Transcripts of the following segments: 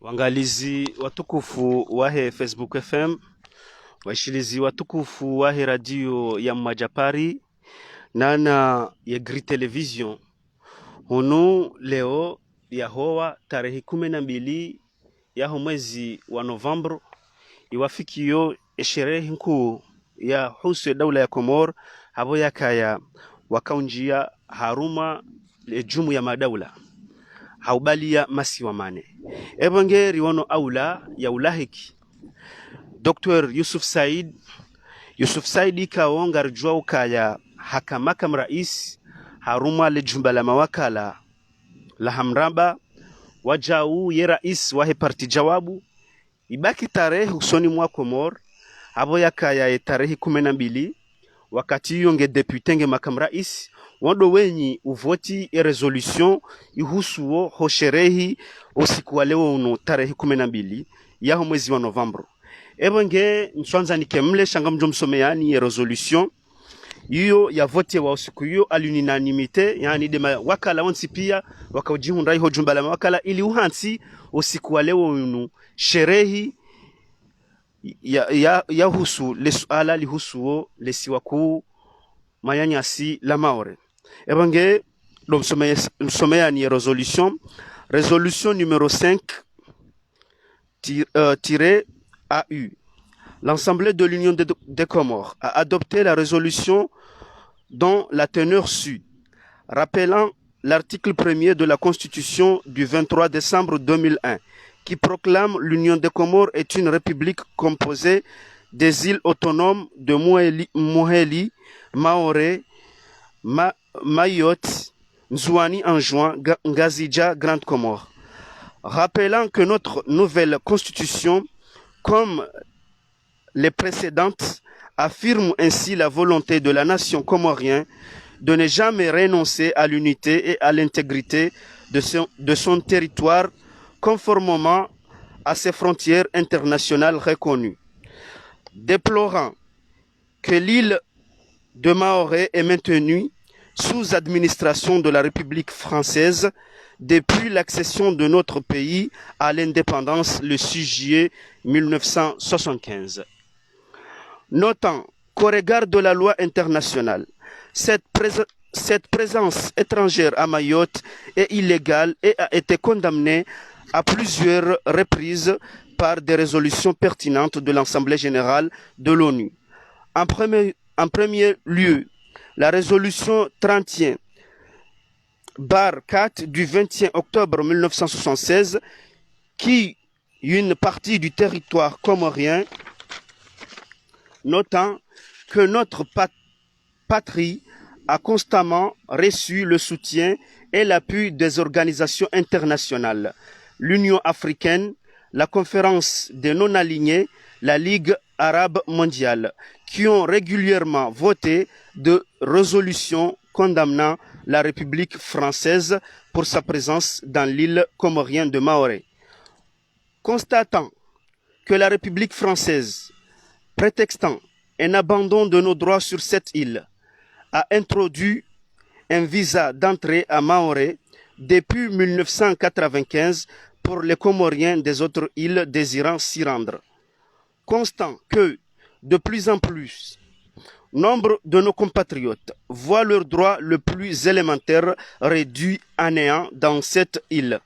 Waangalizi watukufu wahe Facebook FM, waishilizi watukufu wahe radio ya Majapari nana ya Gri Television. Hunu leo ya hoa tarehe 12 ya mwezi wa November iwafikio sherehe nkuu ya husu ya daula ya Komor habo yakaya wakaunjia haruma jumu ya madaula haubalia masiwa mane ebonge riwono aula ya ulahiki Dr. Yusuf Said kaonga rjwa ukaya hakamakam rais haruma le jumba la mawakala la hamraba wajau ye rais wahe parti jawabu ibaki tarehe usoni mwa Komor abo yakaya tarehe 12 wakati yonge deputenge makam rais wando wenyi uvoti e resolution ihusuo hosherehi usiku wa leo uno tarehe 12 ya mwezi wa November. Ebonge nswanza nikemle shangamjo msomeani e resolution hiyo ya vote wa usiku hiyo alunanimite, yani dema wakala wansi pia wakajihundai ho jumba la wakala ili uhansi usiku wa leo uno sherehi ya husu le suala lihusuo le siwaku mayanyasi la maore. Ebonge msomea ni résolution numéro 5 AU. L'Assemblée de l'Union des Comores a adopté la résolution dont la teneur suit, rappelant l'article 1er de la Constitution du 23 décembre 2001 qui proclame l'Union des Comores est une république composée des îles autonomes de Moheli, Maoré, Mayotte, Nzouani Anjouan, Ngazidja, Grande Comore. Rappelant que notre nouvelle constitution, comme les précédentes, affirme ainsi la volonté de la nation comorienne de ne jamais renoncer à l'unité et à l'intégrité de son territoire conformément à ses frontières internationales reconnues. Déplorant que l'île de Maoré est maintenue sous administration de la République française depuis l'accession de notre pays à l'indépendance le 6 juillet 1975. Notant qu'au regard de la loi internationale, cette présence étrangère à Mayotte est illégale et a été condamnée à plusieurs reprises par des résolutions pertinentes de l'Assemblée générale de l'ONU. En premier lieu, la résolution 31/4 du 21 octobre 1976 qui une partie du territoire comorien, notant que notre patrie a constamment reçu le soutien et l'appui des organisations internationales, l'Union africaine, la Conférence des non-alignés, la Ligue arabe mondiale, qui ont régulièrement voté de résolutions condamnant la République française pour sa présence dans l'île comorienne de Maoré. Constatant que la République française, prétextant un abandon de nos droits sur cette île, a introduit un visa d'entrée à Maoré depuis 1995 pour les Comoriens des autres îles désirant s'y rendre. Constant que, de plus en plus, nombre de nos compatriotes voient leurs droits le plus élémentaire réduits à néant dans cette île.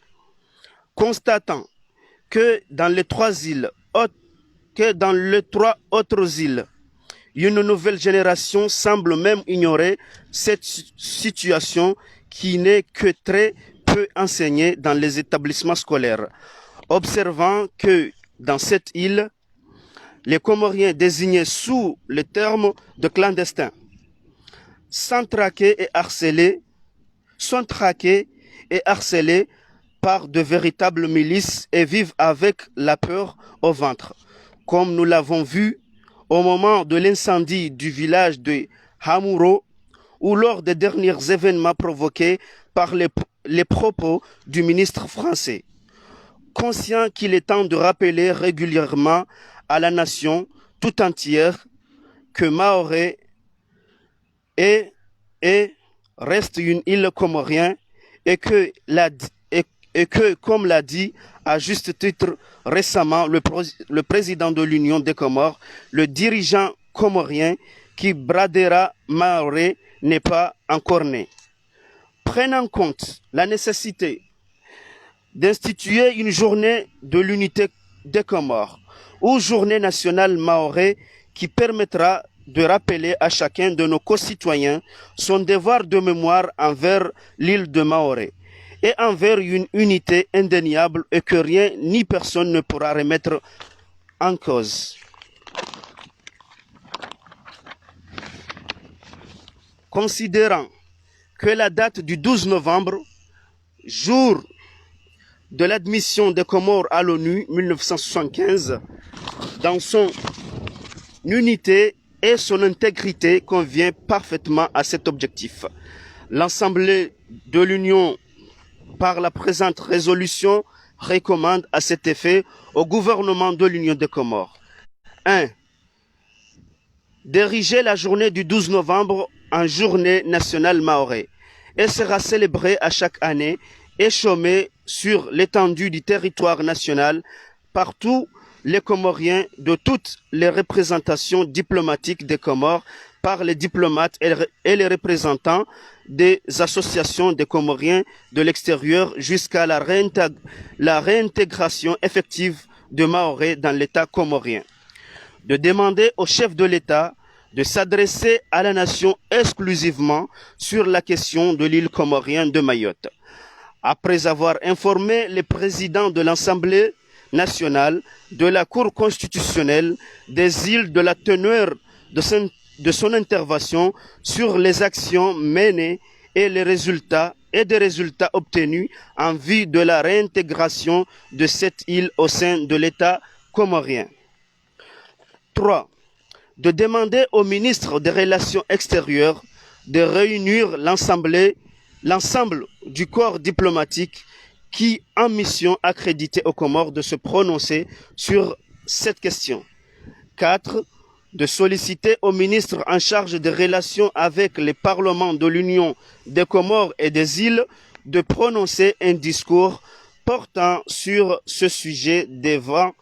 Constatant que dans les trois autres îles, une nouvelle génération semble même ignorer cette situation qui n'est que très peu enseignée dans les établissements scolaires. Observant que dans cette île, les Comoriens désignés sous le terme de clandestins sont traqués et harcelés par de véritables milices et vivent avec la peur au ventre, comme nous l'avons vu au moment de l'incendie du village de Hamouro ou lors des derniers événements provoqués par les propos du ministre français. Conscient qu'il est temps de rappeler régulièrement à la nation tout entière que Maoré reste une île comorienne et que et que, comme l'a dit à juste titre récemment le président de l'Union des Comores, le dirigeant comorien qui bradera Maoré n'est pas encore né. Prenant en compte la nécessité d'instituer une journée de l'unité des Comores ou journée nationale maoré qui permettra de rappeler à chacun de nos concitoyens son devoir de mémoire envers l'île de Maoré et envers une unité indéniable et que rien ni personne ne pourra remettre en cause. Considérant que la date du 12 novembre, jour de l'admission des Comores à l'ONU 1975, dans son unité et son intégrité convient parfaitement à cet objectif. L'Assemblée de l'Union, par la présente résolution, recommande à cet effet au gouvernement de l'Union des Comores 1. D'ériger la journée du 12 novembre en journée nationale maoré et sera célébrée à chaque année et chômée sur l'étendue du territoire national par tous les Comoriens de toutes les représentations diplomatiques des Comores, par les diplomates et les représentants des associations des Comoriens de l'extérieur jusqu'à la réintégration effective de Maoré dans l'État comorien. De demander au chef de l'État de s'adresser à la nation exclusivement sur la question de l'île comorienne de Mayotte. Après avoir informé les présidents de l'Assemblée nationale, de la Cour constitutionnelle, des îles de la teneur de son intervention sur les actions menées et les résultats et des résultats obtenus en vue de la réintégration de cette île au sein de l'État comorien. 3. De demander au ministre des Relations extérieures de réunir l'ensemble du corps diplomatique qui en mission accrédité aux Comores de se prononcer sur cette question. 4. De solliciter au ministre en charge des relations avec les parlements de l'Union des Comores et des îles de prononcer un discours portant sur ce sujet devant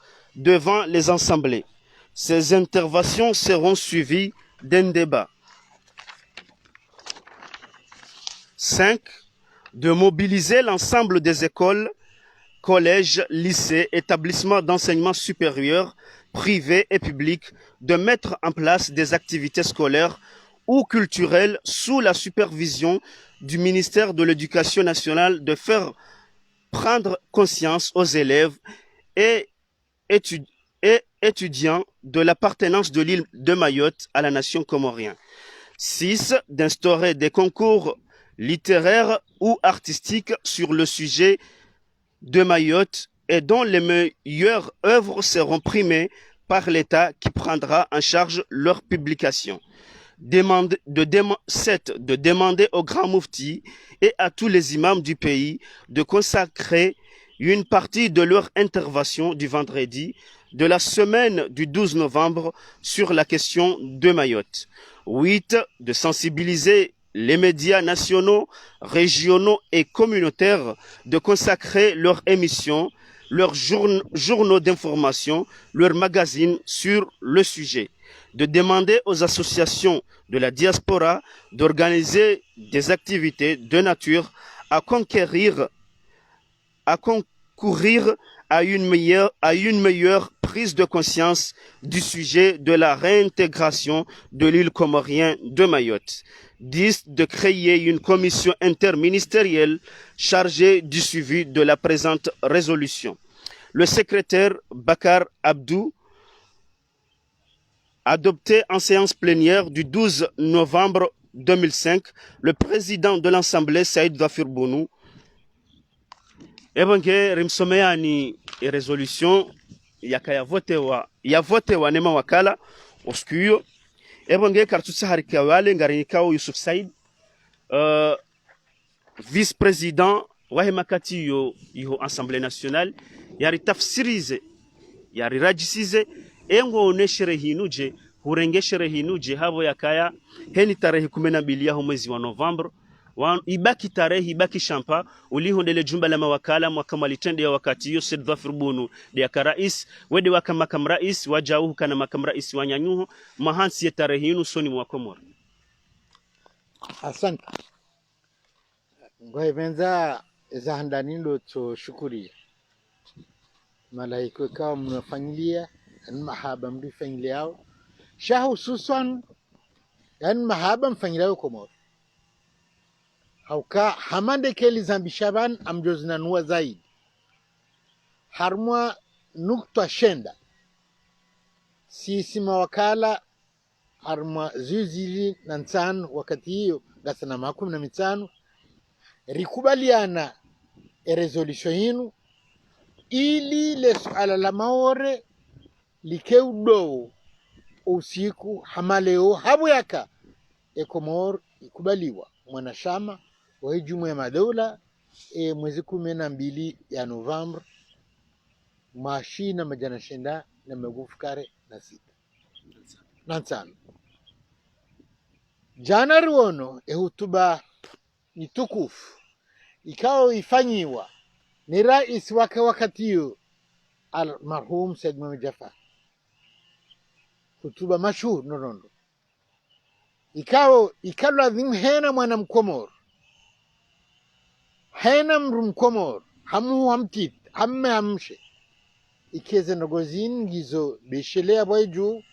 les assemblées. Ces interventions seront suivies d'un débat. 5. De mobiliser l'ensemble des écoles, collèges, lycées, établissements d'enseignement supérieur, privés et publics, de mettre en place des activités scolaires ou culturelles sous la supervision du ministère de l'Éducation nationale, de faire prendre conscience aux élèves et étudiants de l'appartenance de l'île de Mayotte à la nation comorienne. 6. D'instaurer des concours littéraires ou artistiques sur le sujet de Mayotte et dont les meilleures œuvres seront primées par l'État qui prendra en charge leur publication. 7. De demander au grand moufti et à tous les imams du pays de consacrer une partie de leur intervention du vendredi de la semaine du 12 novembre sur la question de Mayotte. 8. De sensibiliser les médias nationaux, régionaux et communautaires de consacrer leurs émissions, leurs journaux d'information, leurs magazines sur le sujet. De demander aux associations de la diaspora d'organiser des activités de nature à concourir à une meilleure prise de conscience du sujet de la réintégration de l'île comorienne de Mayotte. 10. De créer une commission interministérielle chargée du suivi de la présente résolution. Le secrétaire Bakar Abdou, adopté en séance plénière du 12 novembre 2005, le président de l'Assemblée, Saïd Ghafir Bounou, ebonge rimsomea ni resolution ya votewa nema wakala oskuyo ebonge kartutsa harika wale ngarini kao Yusuf Said vice-président wa makati yo Assemblée nationale yari tafsirize yari rajisize engo oneshere hinuje hurenge shere hinuje havo yakaya heni tarehe 12 ya mwezi wa November ibaki tarehe ibaki shampa ulihondele jumba la mawakala mwaka malitende ya wakati hiyo Said Dhafir Bunu de rais wede waka makam rais wajauhu kana makam rais wanyanyuho mahansi ya tarehe yinu soni mwakomor. Asante ngwaivenza za handanindo to shukuri malaiko kawa mnafanyilia an mahaba mbifanyilia sha hususan an mahaba mfanyilia Komoro hauka hamande keli zambi shaban amjozna nuwa zaidi harmwa nukta shenda sisi mawakala harmwa zuzili na ntano wakati hiyo gasana 15 rikubaliana resolution hinu ili le suala la Maore likeudo usiku hamaleo habu yaka Komoro ikubaliwa mwanachama wa Jumuiya ya Madola mwezi 12 ya Novemba mashina majana shenda na magufukare na sita na ntano jana ruono hutuba ni tukufu ikao ifanyiwa ni rais wake wakati hiyo almarhum Said Mohamed Jafar hutuba mashuhuri nonondo ikalo adhimu hena mwana Mkomoro hena mru Mkomoro hamu hamtit hamme hamshe ikeze nogozini ngizo beshelea bwaju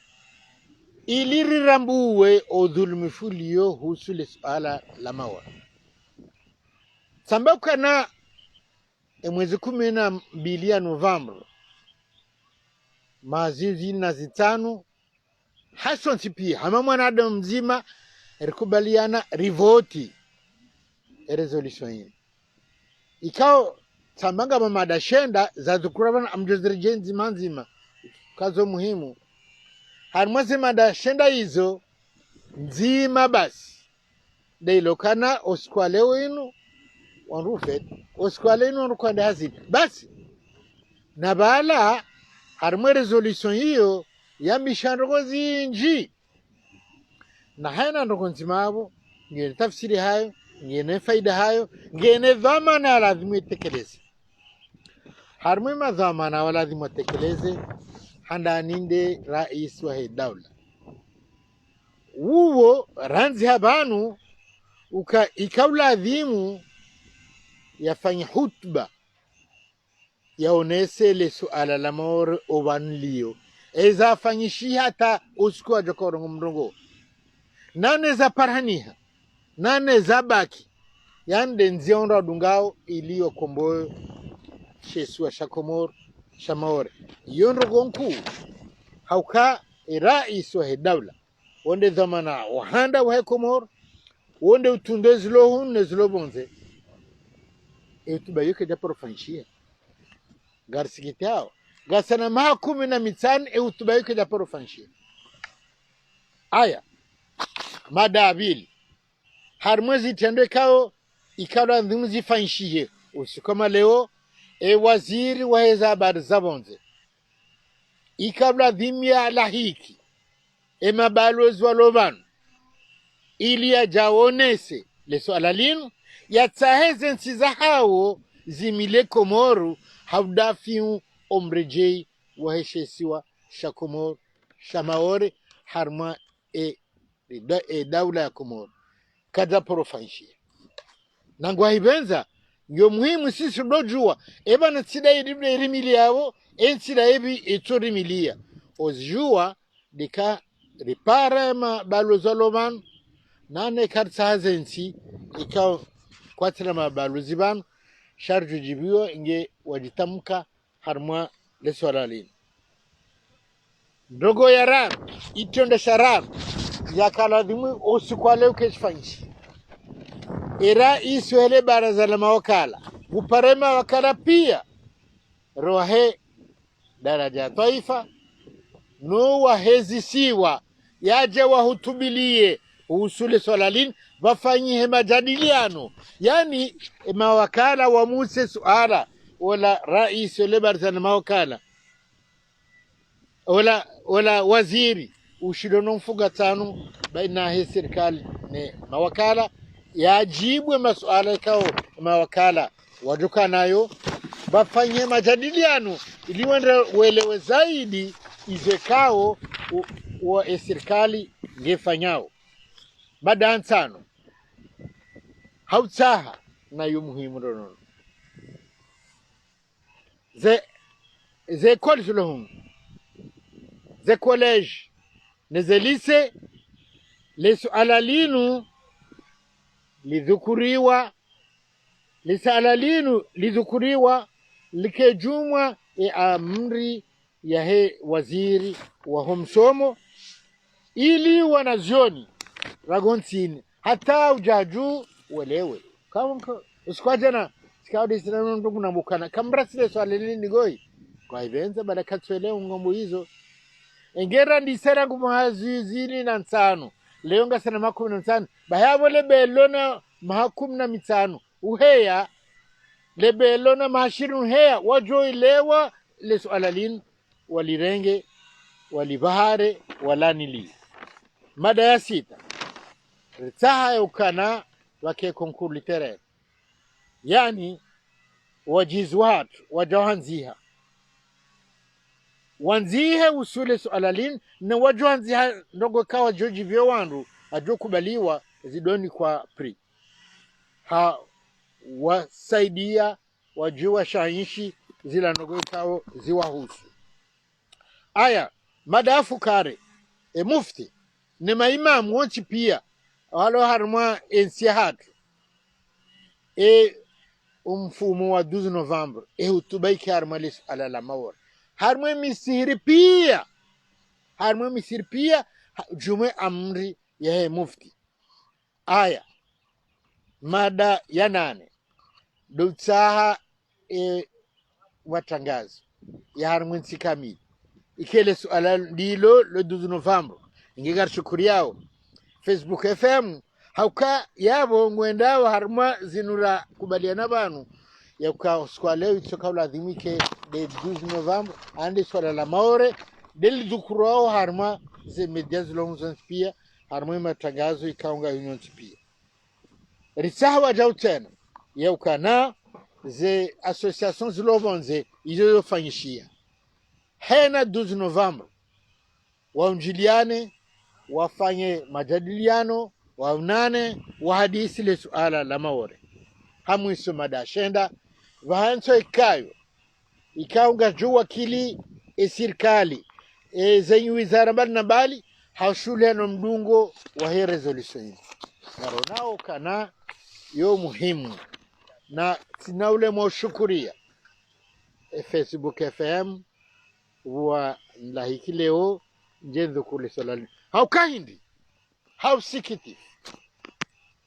ili rirambuwe odhulumu fulio husule suala la Maore sambauka na mwezi 12 ya Novemba mazizi na zitano hason sipi hama mwanadamu mzima rikubaliana rivoti resolution hii ikao sambanga mamada shenda za dhukurabana amjozirijenzi manzima kazo muhimu harmwase mada shenda hizo nzima basi deilokana oskwaleo inu wanrufet oskwaleo inu wanrukwande hazini basi na bala harmwe resolution hiyo ya mishandoko zinji na haina ndoko nzimabo ngene tafsiri hayo ngene faida hayo ngene dhamana lazima itekeleze harmwe madhamana wala lazima itekeleze handa ninde rais wa daula uwo ranzi habanu ikaula adhimu yafanya hutba yaonese le suala la Maore obanlio eza fanyishi hata usiku wa jokoro mrongo nane za parhaniha nane za baki yande nzionda dungao iliyo komboyo shesu wa shakomor shamaore yondo gonku hauka rais wa daula wonde dhamana wahanda wa Komoro wonde utundezi lohun nezlobonze etubayuke japoro fanshia garsikitao gasana 15 etubayuke japoro fanshia aya madabili harmwezi tende kao ikala ndumzi fanshie usikoma leo waziri wa habari zabonze ikabla dhimia lahiki mabalozi wa Lobano ili ajaonese le swala linu yataheze nsiza hao zimile Komoro haudafiu omrejei waheshesiwa shakomoro shamaore harma daula ya Komoro kada profanshia nangwa hibenza ndio muhimu sisi dojua ebana tsida irimili yao ensida ebi etorimilia ozjua dika ripara ma balozi wa Lobano nane karta hazensi ikao kwatila ma balozi banu sharju jibiyo inge wajitamka harma leswala lini ndogo ya ram itonde sharam ya kaladhimu usikwale ukeshfanshi era iswele baraza la mawakala uparema wakala pia rohe daraja taifa no wahezisiwa yaje wahutubilie usule swalalin wafanyihe majadiliano yani mawakala wa muse suala wala rais wale baraza la mawakala wala waziri ushidono mfuga tano baina ya serikali ne mawakala yajibwe masuala kao mawakala wajuka nayo bafanye majadiliano ili uelewe zaidi izekao wa serikali ngefanyao badansano hautsaha na yu muhimu rono ze college lohum ze college ze lycée lisuala linu lidhukuriwa likejumwa amri ya he waziri wa homsomo ili wanazioni ragonsini hata ujaju welewe kama usikwajana sikawadi sinano ndugu na mukana kambrasile swali lini goi kwa ibenza bada katwelewa ngombo hizo engera ndisera ngumuhazizini na nsano leonga sana 15 bayabo lebelona 15 uheya lebelona 20 uheya wajoilewa lesualalin walirenge walibahare walanili mada ya 6 ritaha ya ukana wake konkuru literaire yani wajizu watu wajawanziha wanzihe usule sualalin na wajuanziha ndogo kawa joji vyo wandu ajo kubaliwa zidoni kwa pri ha wasaidia wajua shahishi zila ndogo kawa ziwa husu aya madafu kare mufti ni maimamu wanchi pia walo harma ensihatu umfumo wa 12 November hutubaiki harma lisu alala mawar harma misiri pia jume amri ya mufti aya mada ya 8 dutsaha watangazo ya harma nsikamili ikele suala dilo le 12 November ingegar shukuri yao Facebook FM hauka yabo ngwendao harma zinura kubaliana banu ya kwa leo itsoka uladhimike de 12 November andi swala la maore del dukurao harma ze medias longs pia harma matangazo ikaunga union pia risawa jautena ya ukana ze associations zilobonze izo fanyishia hena 12 November waunjiliane wafanye majadiliano waunane wahadisi le suala la maore hamwiso madashenda vahanso ikaunga juu wakili serikali zenye wizara mbali na mbali haushule na mdungo wa hii resolution naronao kana yo muhimu na sinaule mwashukuria Facebook FM wa lahiki leo njenzo kule solani haukahindi hausikiti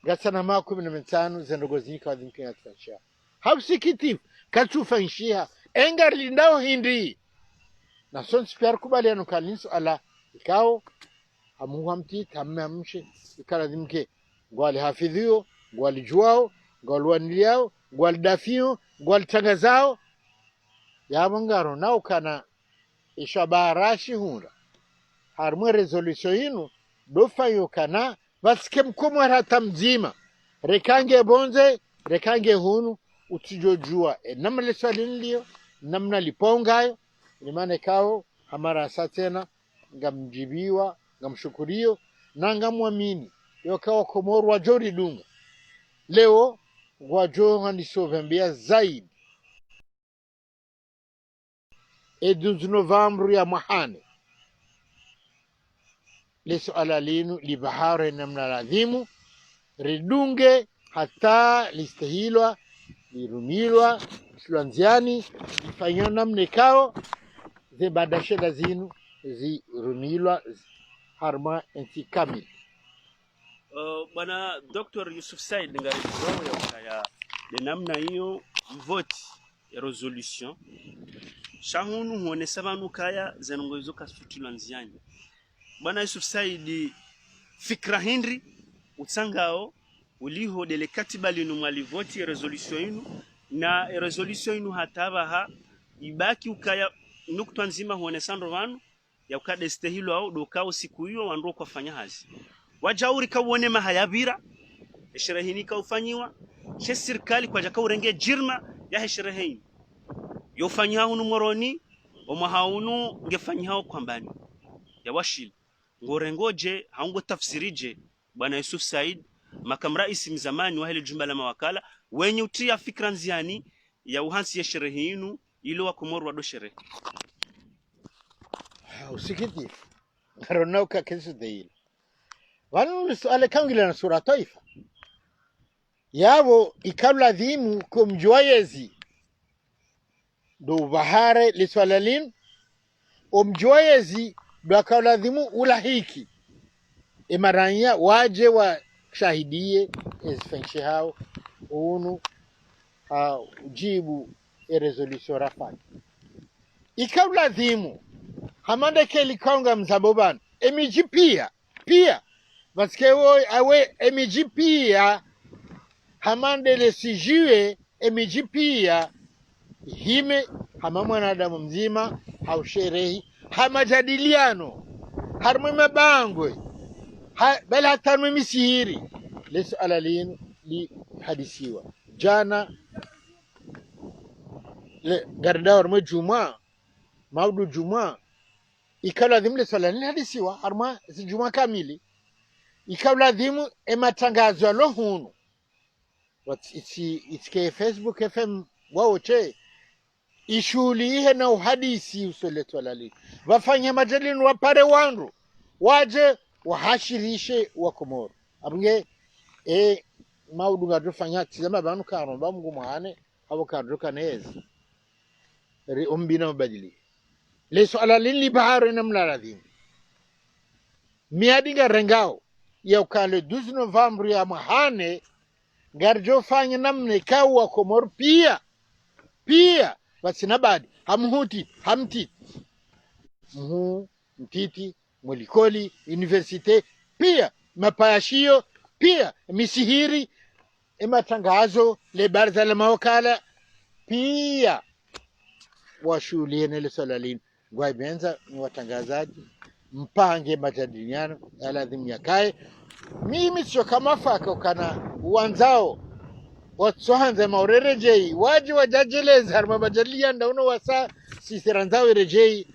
gasana 15 zenogozika wadhimke ya tfasha hausikiti katufanshia engar lindao hindi na son spiar kubaliano kalinsu ala ikao hamuhamti tamamshe ikaladhimke gwali hafidhio gwali juao gwali waniliao gwali dafio gwali tangazao yabangaro nao kana ishabarashi hunda harmwe resolution inu dofayo kana vasike mkomo hata mzima rekange bonze rekange hunu utijojua namna leswali nilio namna lipongayo ni maana kao hamara satena ngamjibiwa ngamshukurio na ngamwamini yokawa komoru wa jori dunga leo wajonga nisovembea zaidi 12 November ya mahane leso alalinu libahare namna ladhimu ridunge hata listahilwa lirumilwa sulanziani lifanywa namna kao ze badasheda zinu zirumilwa harma enti kamili. Bwana Dr. Yusuf Said ngarizo ya kaya de namna hiyo vote ya resolution shahunu huone sabanu kaya zenongozo kasutulanziani. Bwana Yusuf Said fikra hindri utsangao uliho dele katiba linu mwalivoti resolution inu na resolution inu hatabaha ibaki ukaya nukutwa nzima huone sando vanu ya ukadeste hilo au dokao siku hiyo wanduo kwa fanya hazi wajauri kawone mahayabira sherehe hii kaufanyiwa she serikali kwa jaka urenge jirma ya sherehe hii yofanya hunu moroni omahaunu ngefanya kwambani ya washil ngorengoje haungo tafsirije bwana Yusuf Said makamu rais mzamani wa hili jumba la mawakala wenye utia fikra nziani ya uhansi ya sherehe hinu ilo wa Komoro wado sherehe usikiti ronauka kesi deil wanu suale kangila na sura taifa yabo ikabla dhimu kumjwayezi do bahare liswalalin umjwayezi do akabla dhimu ulahiki imaranya waje wa shahidie ezfenshi hao unu ujibu resolution rafani ikabla dhimu hamande keli kaunga mzaboban emiji pia vasikewo awe emiji pia hamande le sijue emiji pia hime hama mwanadamu mzima au sherehi hamajadiliano harmu mabangwe bali hatarmu misihiri lesu alalinu li hadisiwa jana le gardawar majuma maudu juma ikala dhimu lesu alalinu hadisiwa harma si juma kamili ikala dhimu ematangazo alohunu itike Facebook FM waoche ishuli ihe na uhadisi usoletu alali wafanya majalinu wapare wanru waje wahashirishe wa Komoro abunge maudu ngadufanya tizama banu karomba mungu muhane habo kadruka nezi umbina mbadili leso alali li baharo na mlaradhim miadinga rengao ya ukale 12 Novembre ya muhane garjo fanya namne kawa Komoro pia wasinabadi hamhuti hamti mtiti mwalikoli universite pia mapayashio pia misihiri matangazo le baraza la mawakala pia washuliene le salalin gwaibenza ni watangazaji mpange majadiliano lazima yakae mimi sio kama faka kana uanzao watsohanze maurerejei waji wajajeleza harma majadiliano uno wasa sisiranzao rejei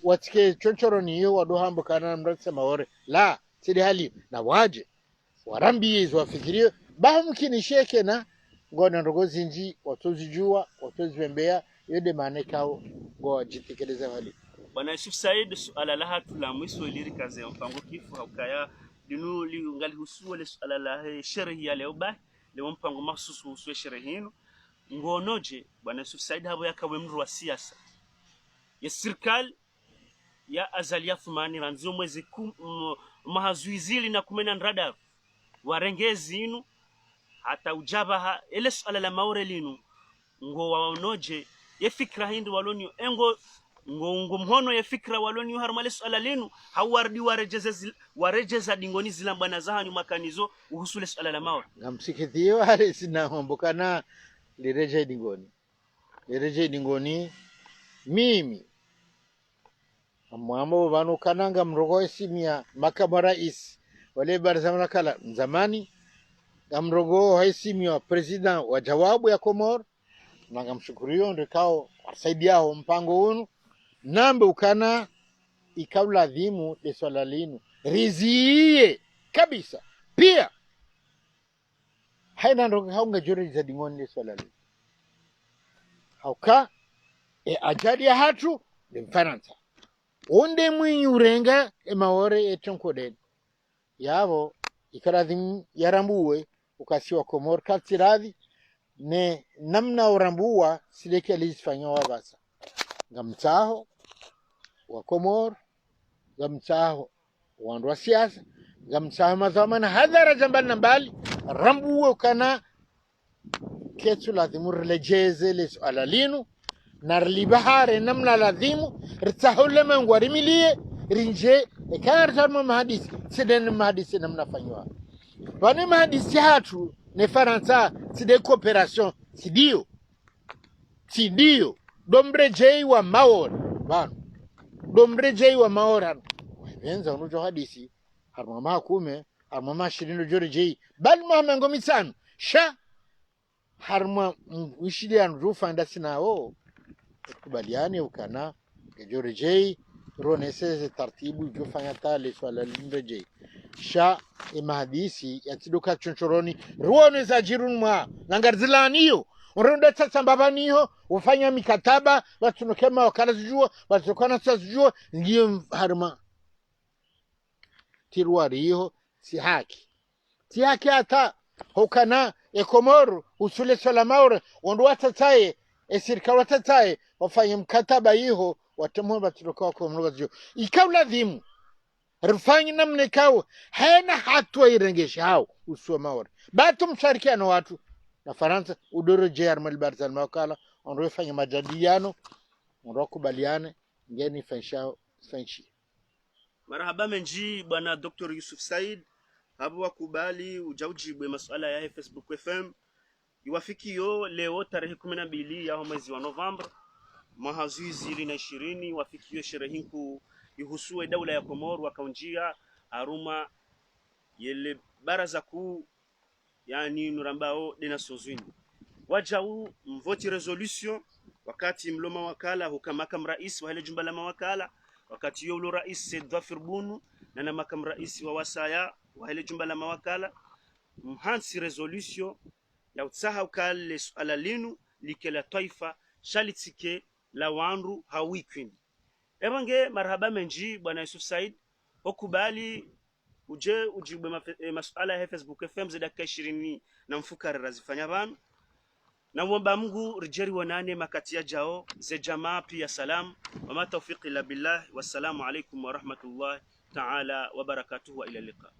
watike chonchoroni hiyo wadohambo kana mrasa maore la sidi hali na waje warambizi wafikirie bahumkini sheke na ngona ndogozi nji watozijua watozibembea yode manekao ngo jitekeleza hali bwana Yusuf Said suala la hatu la mwiso ilirika ze mpango kifu haukaya dinu ngali husuwa le suala la sherehi ya leo ba le mpango mahsusu husuwa sherehi hino ngonoje bwana Yusuf Said habo yakawe mru wa siasa ya serikali ya azalia fumani ranzio mwezi mahazuizili na kumena radar warengezi inu hata ujabaha ele suala la maure linu ngo waonoje ye fikra hindi waloni engo ngo mhono ye fikra waloni harmale suala linu hawardi warejeza dingoni zila bwana zahanyu makanizo uhusule suala la maure ngamsikithio hali sina hombokana lireje dingoni mimi mwambo vanu kananga mrogo simia makamu rais wale baraza makala zamani gamrogo haisimia president wa jawabu ya Komoro na ngamshukurio ndikao wasaidiao mpango unu nambe ukana ikabla dhimu le swala linu rizie kabisa pia haina ndo haunga juri za dingoni le swala linu hauka ajadi ya hatu le mfaransa onde mwinyi urenga maore etonkoden yavo ikaradhi yarambuwe ukasiwa Komoro katsiradhi ne namna urambuwa sileke alizifanya wabasa ngamtaho wa Komoro ngamtaho wandu wa siasa ngamtaho mazamana hadhara jambana mbali rambuwe ukana ketsu ladhimu relejeze le suala linu narlibahare namna ladhimu ritahule mengwari milie rinje ekartarmo mahadisi siden mahadisi namna fanywa bani mahadisi hatu ne faransa side cooperation sidio dombre jei wa maor bano dombre jei wa maor wenza unujo hadisi harma makume amama shirino jori jei bal ma ngomi san sha harma wishilian rufa ndasina o kubaliani ukana jori jei ronese tartibu jufanya tale swala lindo jei sha imahadisi yatiduka chonchoroni ruone za jirun mwa nangarzilaniyo uronda tata mbabaniyo ufanya mikataba watunokema wakala zijua watokana sasa zijua ngiyo harma tiruariyo si haki hata hukana ekomoro usule sola maure wandu watataye esirika watataye wafanya mkataba iho watamuwa batuloka wako mnuga zijua ikaula dhimu rufanyi namne kao hena hatua irengeshi hao usua maure batu msharikiano watu na Faransa udoro JR Malbarzal mawakala onro fanya majadiliano onro kubaliane ngeni fanshi marhaba menji bwana Dr. Yusuf Said habu wakubali ujaujibwe masuala ya Facebook FM iwafikiyo leo tarehe 12 ya mwezi wa Novemba mwaka 2020 wafikiyo sherehe hinku ihusue daula ya Komoro wakaunjia aruma yele baraza kuu yani nurambao dena sozwini wajau mvoti resolution wakati mloma wakala hukamaka rais wa ile jumba la mawakala wakati yule rais Said Dhafir Bunu na makamu rais wa wasaya wa ile jumba la mawakala mhansi resolution ya utsaha ukale suala linu likela taifa shalitike la wanru hawikwindi ebange marhaba menji bwana Yusuf Said okubali uje ujibu masuala ya Facebook FM za dakika 20 na mfukara razifanya banu na mwomba Mungu rijeri wanane makatia jao ze jamaa pia salam wa ma tawfiqi illa billah wassalamu alaikum wa rahmatullahi ta'ala wa barakatuhu wa ila liqa.